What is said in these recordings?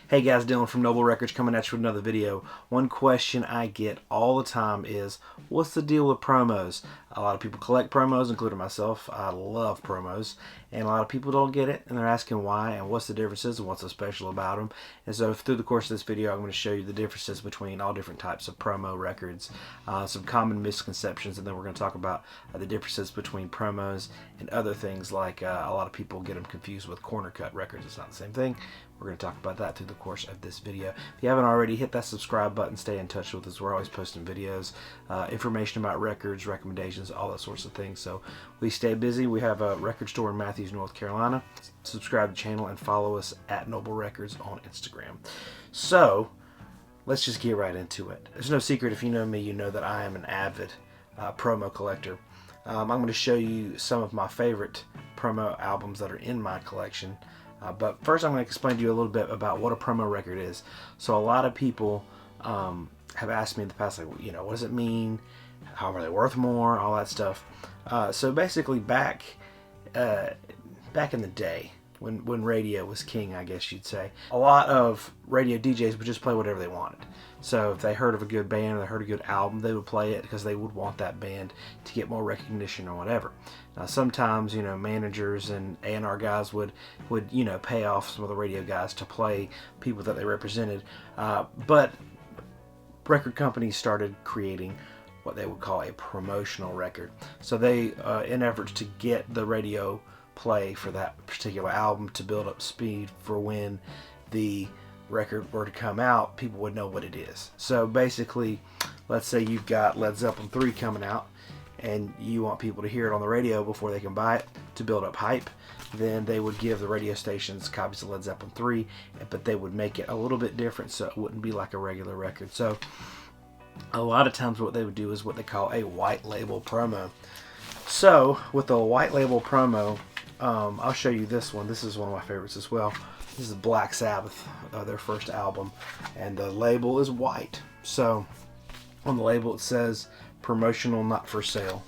Hey guys, Dylan from Noble Records coming at you with another video. One question I get all the time is, what's the deal with promos? A lot of people collect promos, including myself. I love promos, and a lot of people don't get it, and they're asking why, and what's the differences, and what's so special about them. And so through the course of this video, I'm going to show you the differences between all different types of promo records, some common misconceptions, and then we're going to talk about the differences between promos and other things like a lot of people get them confused with corner cut records. It's not the same thing. We're going to talk about that through the course of this video. If you haven't already, hit that subscribe button. Stay in touch with us. We're always posting videos, information about records, recommendations, all that sorts of things. So we stay busy. We have a record store in Matthews, North Carolina. Subscribe to the channel and follow us at Noble Records on Instagram. So let's just get right into it. There's no secret, if you know me, you know that I am an avid promo collector. I'm going to show you some of my favorite promo albums that are in my collection. But first I'm going to explain to you a little bit about what a promo record is. So a lot of people have asked me in the past, like, you know, what does it mean? How are they worth more? All that stuff. So basically back in the day, when radio was king, I guess you'd say, a lot of radio DJs would just play whatever they wanted. So if they heard of a good band or they heard a good album, they would play it because they would want that band to get more recognition or whatever. Now sometimes, you know, managers and A&R guys would you know, pay off some of the radio guys to play people that they represented. But record companies started creating what they would call a promotional record. So they, in efforts to get the radio play for that particular album to build up speed for when the record were to come out, people would know what it is. So basically, let's say you've got Led Zeppelin 3 coming out and you want people to hear it on the radio before they can buy it to build up hype, then they would give the radio stations copies of Led Zeppelin 3, but they would make it a little bit different so it wouldn't be like a regular record. So a lot of times what they would do is what they call a white label promo. So with a white label promo, I'll show you this one. This is one of my favorites as well. This is Black Sabbath, their first album, and the label is white. So on the label it says promotional, not for sale.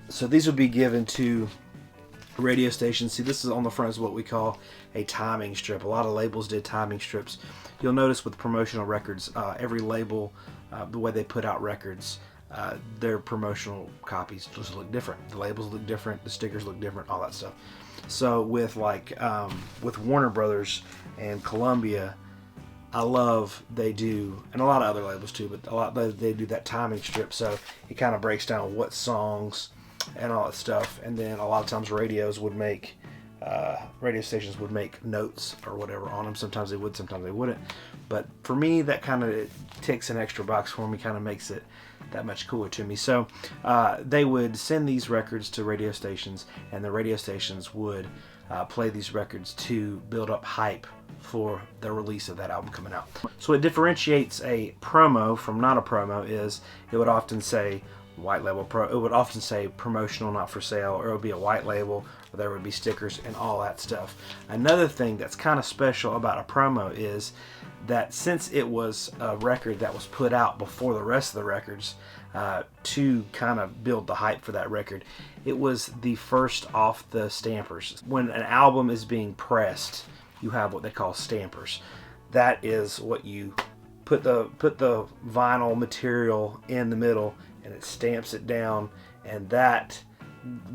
So these would be given to radio stations. See, this is on the front is what we call a timing strip. A lot of labels did timing strips. You'll notice with promotional records, every label, the way they put out records, their promotional copies just look different. The labels look different, the stickers look different, all that stuff. So with with Warner Brothers and Columbia, I love they do, and a lot of other labels too, but they do that timing strip, so it kind of breaks down what songs and all that stuff. And then a lot of times radio stations would make notes or whatever on them. Sometimes they would, sometimes they wouldn't. But for me, that kind of ticks an extra box for me, kind of makes it that much cooler to me. So they would send these records to radio stations, and the radio stations would play these records to build up hype for the release of that album coming out. So what differentiates a promo from not a promo is it would often say white label it would often say promotional, not for sale, or it would be a white label, or there would be stickers and all that stuff. Another thing that's kind of special about a promo is that since it was a record that was put out before the rest of the records to kind of build the hype for that record, it was the first off the stampers. When an album is being pressed, you have what they call stampers. That is what you put the vinyl material in the middle, and it stamps it down, and that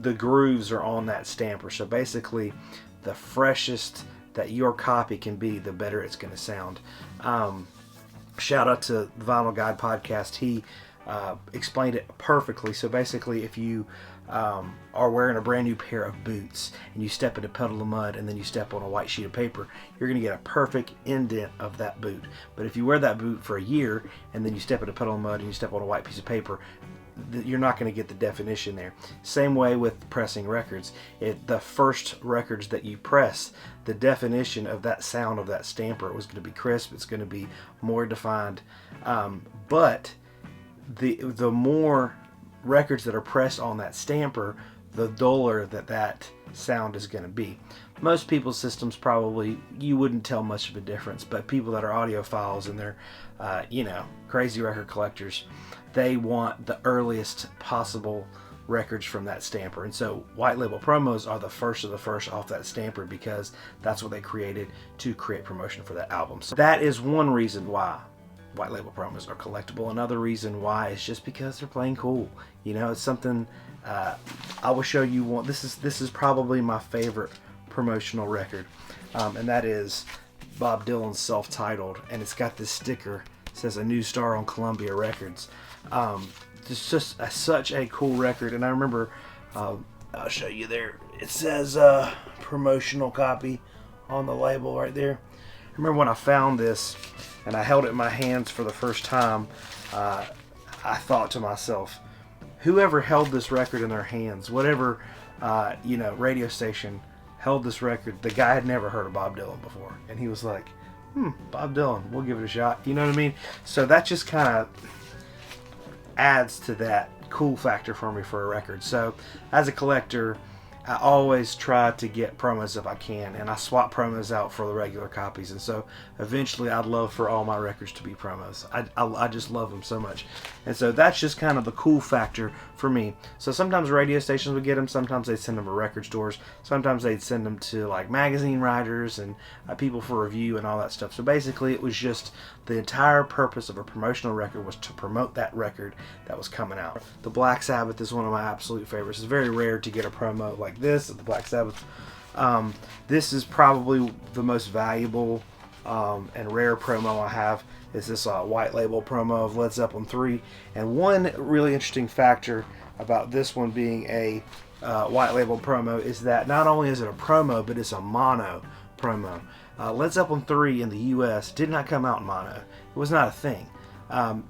the grooves are on that stamper. So basically, the freshest that your copy can be, the better it's going to sound. Shout out to the Vinyl Guide podcast. He explained it perfectly. So basically, if you are wearing a brand new pair of boots and you step in a puddle of mud and then you step on a white sheet of paper, you're going to get a perfect indent of that boot. But if you wear that boot for a year and then you step in a puddle of mud and you step on a white piece of paper, you're not going to get the definition there. Same way with pressing records. The first records that you press, the definition of that sound of that stamper was going to be crisp. It's going to be more defined. But the more records that are pressed on that stamper, the duller that sound is going to be. Most people's systems probably, you wouldn't tell much of a difference, but people that are audiophiles and they're you know, crazy record collectors, they want the earliest possible records from that stamper. And so white label promos are the first of the first off that stamper, because that's what they created to create promotion for that album. So that is one reason why white label promos are collectible. Another reason why is just because they're plain cool. You know, it's something I will show you one. This is probably my favorite promotional record, and that is Bob Dylan's Self-Titled, and it's got this sticker. It says "A New Star on Columbia Records." It's just such a cool record, and I remember, I'll show you there. It says promotional copy on the label right there. I remember when I found this and I held it in my hands for the first time, I thought to myself, whoever held this record in their hands, whatever radio station held this record, the guy had never heard of Bob Dylan before, and he was like, Bob Dylan, we'll give it a shot. You know what I mean? So that just kind of adds to that cool factor for me for a record. So as a collector, I always try to get promos if I can, and I swap promos out for the regular copies. And so eventually I'd love for all my records to be promos. I just love them so much. And so that's just kind of the cool factor for me. So sometimes radio stations would get them, sometimes they'd send them to record stores, sometimes they'd send them to like magazine writers and people for review and all that stuff. So basically it was just the entire purpose of a promotional record was to promote that record that was coming out. The Black Sabbath is one of my absolute favorites. It's very rare to get a promo like this of the Black Sabbath. This is probably the most valuable and rare promo I have. Is this white label promo of Led Zeppelin 3. And one really interesting factor about this one being a white label promo is that not only is it a promo, but it's a mono promo. Led Zeppelin 3 in the US did not come out in mono. It was not a thing. I've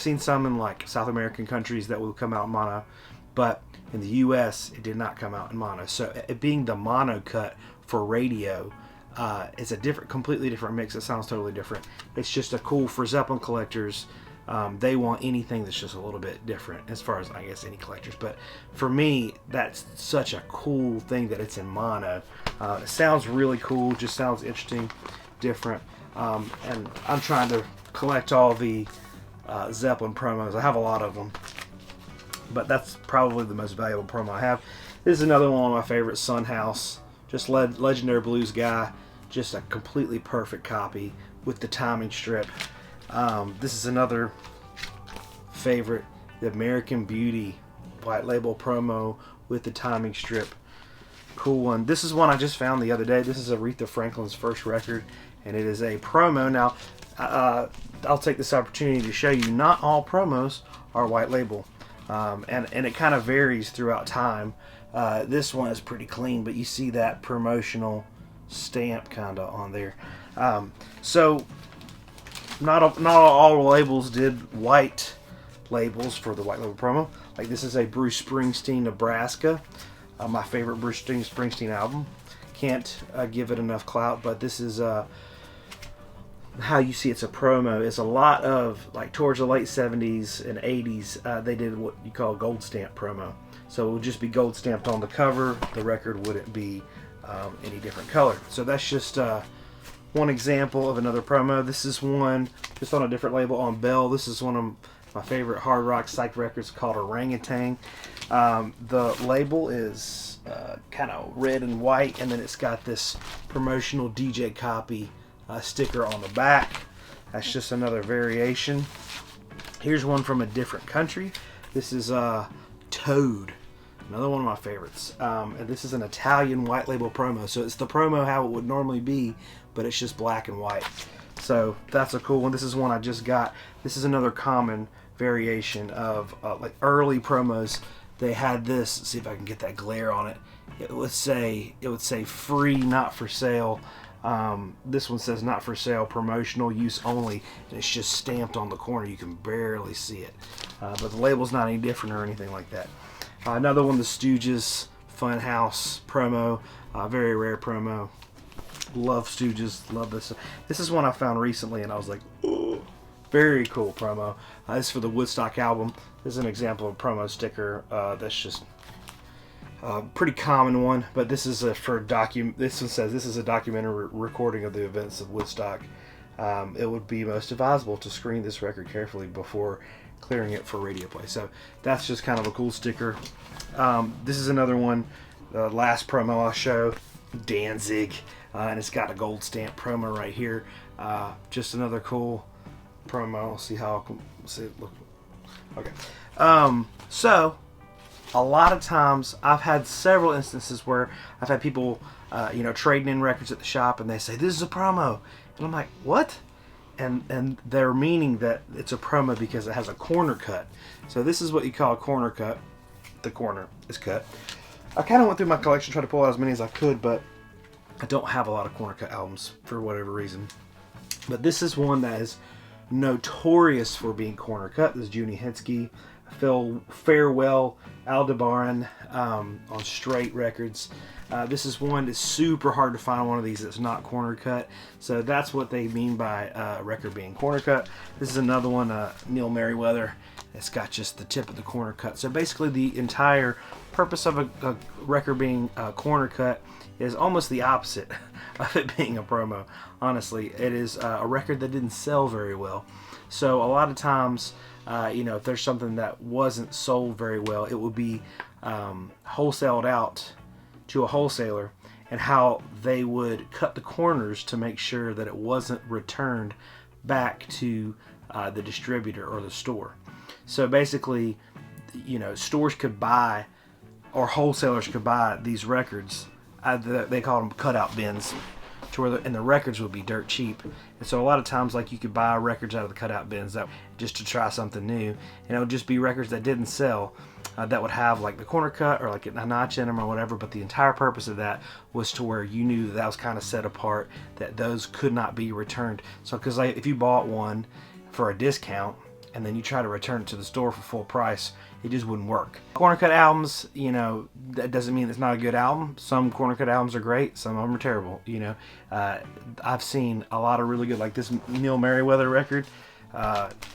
seen some in like South American countries that will come out in mono, but in the US it did not come out in mono. So it being the mono cut for radio, it's a completely different mix. It sounds totally different. It's just a cool for Zeppelin collectors. They want anything that's just a little bit different, as far as I guess any collectors. But for me, that's such a cool thing that it's in mono. It sounds really cool. Just sounds interesting, different. And I'm trying to collect all the Zeppelin promos. I have a lot of them, but that's probably the most valuable promo I have. This is another one of my favorites, Son House. Just legendary blues guy. Just a completely perfect copy with the timing strip. This is another favorite, the American Beauty white label promo with the timing strip. Cool one. This is one I just found the other day. This is Aretha Franklin's first record, and it is a promo. Now, I'll take this opportunity to show you not all promos are white label, and it kind of varies throughout time. This one is pretty clean, but you see that promotional stamp kind of on there. So not all labels did white labels for the white label promo. Like this is a Bruce Springsteen, Nebraska, my favorite Bruce Springsteen album. Can't give it enough clout, but this is how you see it's a promo. It's a lot of, like, towards the late 70s and 80s, they did what you call gold stamp promo. So it would just be gold stamped on the cover. The record wouldn't be any different color. So that's just one example of another promo. This is one just on a different label on Bell. This is one of my favorite hard rock psych records called Orangutan. The label is kind of red and white, and then it's got this promotional DJ copy sticker on the back. That's just another variation. Here's one from a different country. This is Toad, another one of my favorites. And this is an Italian white label promo. So it's the promo how it would normally be, but it's just black and white. So that's a cool one. This is one I just got. This is another common variation of like early promos. They had this. Let's see if I can get that glare on it. It would say free, not for sale. This one says not for sale, promotional use only, and it's just stamped on the corner. You can barely see it, but the label's not any different or anything like that. Another one, the Stooges Funhouse promo, very rare promo. Love Stooges, love this. This is one I found recently, and I was like, ooh, very cool promo. This is for the Woodstock album. This is an example of a promo sticker. That's just pretty common one, but this is this one says this is a documentary recording of the events of Woodstock it would be most advisable to screen this record carefully before clearing it for radio play. So that's just kind of a cool sticker. This is another one, the last promo I'll show, Danzig, and it's got a gold stamp promo right here. Just another cool promo. See how I can see it look. Okay. So a lot of times I've had several instances where I've had people trading in records at the shop, and they say this is a promo, and I'm like, what? And they're meaning that it's a promo because it has a corner cut. So this is what you call a corner cut. The corner is cut. I kind of went through my collection, tried to pull out as many as I could, but I don't have a lot of corner cut albums for whatever reason. But this is one that is notorious for being corner cut. This is Juni Hensky, Farewell Aldebaran on Straight Records. This is one that's super hard to find one of these that's not corner cut. So that's what they mean by a record being corner cut. This is another one, Neil Merriweather. It's got just the tip of the corner cut. So basically the entire purpose of a record being corner cut is almost the opposite of it being a promo. Honestly, it is a record that didn't sell very well. So a lot of times, if there's something that wasn't sold very well, it would be wholesaled out to a wholesaler, and how they would cut the corners to make sure that it wasn't returned back to the distributor or the store. So basically, stores could buy, or wholesalers could buy these records. They call them cutout bins, to where and the records would be dirt cheap. And so a lot of times, like, you could buy records out of the cutout bins just to try something new, and it would just be records that didn't sell, that would have like the corner cut or like a notch in them or whatever. But the entire purpose of that was to where you knew that was kind of set apart, that those could not be returned. So because if you bought one for a discount and then you try to return it to the store for full price, it just wouldn't work. Corner cut albums, that doesn't mean it's not a good album. Some corner cut albums are great, some of them are terrible. I've seen a lot of really good, like this Neil Merriweather record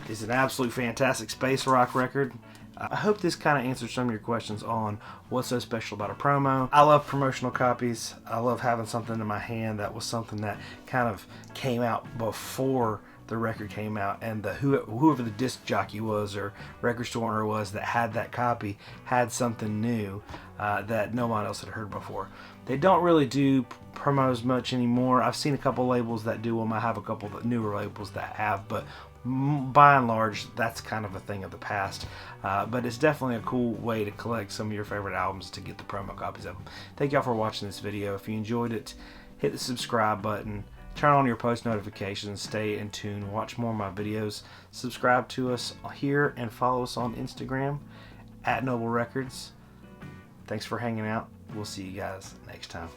is an absolute fantastic space rock record. I hope this kind of answers some of your questions on what's so special about a promo. I love promotional copies. I love having something in my hand that was something that kind of came out before the record came out, and whoever the disc jockey was or record store owner was that had that copy had something new that no one else had heard before. They don't really do promos much anymore. I've seen a couple labels that do them. I have a couple of newer labels that have, but by and large, that's kind of a thing of the past. But it's definitely a cool way to collect some of your favorite albums, to get the promo copies of them. Thank y'all for watching this video. If you enjoyed it, hit the subscribe button, turn on your post notifications, stay in tune, watch more of my videos, subscribe to us here, and follow us on Instagram at Noble Records. Thanks for hanging out. We'll see you guys next time.